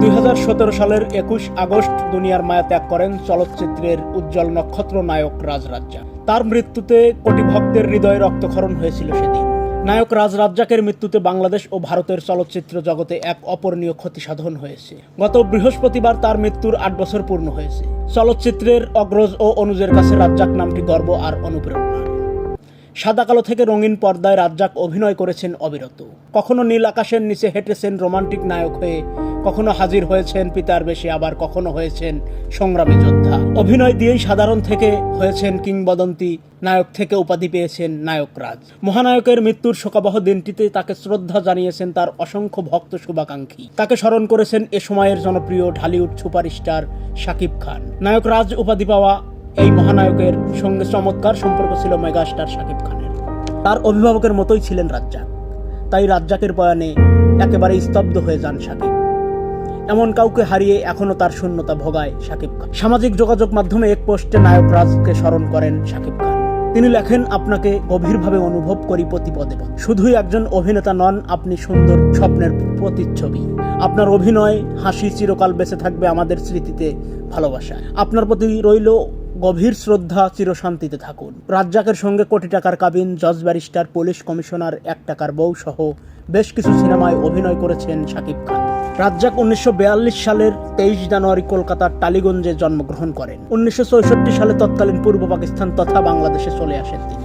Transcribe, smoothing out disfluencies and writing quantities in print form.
2017 সালের 21 আগস্ট দুনিয়ার মায়া ত্যাগ করেন চলচ্চিত্রের উজ্জ্বল নক্ষত্র নায়ক রাজ রাজ্জাক। তার মৃত্যুতে কোটি ভক্তের হৃদয়ে রক্তক্ষরণ হয়েছিল সেদিন। নায়ক রাজ রাজ্জাকের মৃত্যুতে বাংলাদেশ ও ভারতের চলচ্চিত্র জগতে এক অপূরণীয় ক্ষতি সাধন হয়েছে। গত বৃহস্পতিবার তার মৃত্যুর 8 বছর পূর্ণ হয়েছে। চলচ্চিত্রের অগ্রজ ও অনুজের কাছে রাজ্জাক নামটি গর্ব আর অনুপ্রেরণা। সাদা কালো থেকে রঙিন পর্দায় রাজ্জাক অভিনয় করেছেন অবিরত। কখনো নীল আকাশের নিচে হেঁটেছেন রোমান্টিক নায়ক হয়ে, কখনো হাজির হয়েছেন পিতার বেশে, আবার কখনো হয়েছেন সংগ্রামী যোদ্ধা। অভিনয় দিয়েই সাধারণ থেকে হয়েছেন কিংবদন্তি, নায়ক থেকে উপাধি পেয়েছেন নায়ক রাজ। মহানায়কের মৃত্যুর শোকাবহ দিনটিতে তাকে শ্রদ্ধা জানিয়েছেন তার অসংখ্য ভক্ত শুভাকাঙ্ক্ষী। তাকে স্মরণ করেছেন এ সময়ের জনপ্রিয় ঢালিউড সুপারস্টার শাকিব খান। নায়ক রাজ উপাধি পাওয়া এই মহানায়কের সঙ্গে চমৎকার সম্পর্ক ছিল মেগাস্টার শাকিব খানের। তার অভিভাবকের মতোই ছিলেন রাজ্জাক। তাই রাজ্জাকের বয়ানে একেবারে স্তব্ধ হয়ে যান শাকিব। এমন কাউকে হারিয়ে এখনো তার শূন্যতা ভোগায় শাকিব খান। সামাজিক যোগাযোগ মাধ্যমে এক পোস্টে নায়ক রাজকে স্মরণ করেন শাকিব খান। তিনি লেখেন, আপনাকে গভীরভাবে অনুভব করি প্রতিপদে। শুধুই একজন অভিনেতা নন, আপনি সুন্দর স্বপ্নের প্রতিচ্ছবি। আপনার অভিনয়, হাসি চিরকাল বেঁচে থাকবে আমাদের স্মৃতিতে, ভালোবাসা। আপনার প্রতি রইল গভীর শ্রদ্ধা, চিরশান্তিতে থাকুন। রাজ্জাকের সঙ্গে কোটি টাকার কাবিন, জজ ব্যারিস্টার, পুলিশ কমিশনার, 1 টাকার বউ সহ বেশ কিছু সিনেমায় অভিনয় করেছেন শাকিব খান। রাজ্জাক 1942 সালের 23 জানুয়ারি কলকাতার টালিগঞ্জে জন্মগ্রহণ করেন। 1964 সালে তৎকালীন পূর্ব পাকিস্তান তথা বাংলাদেশে চলে আসেন তিনি।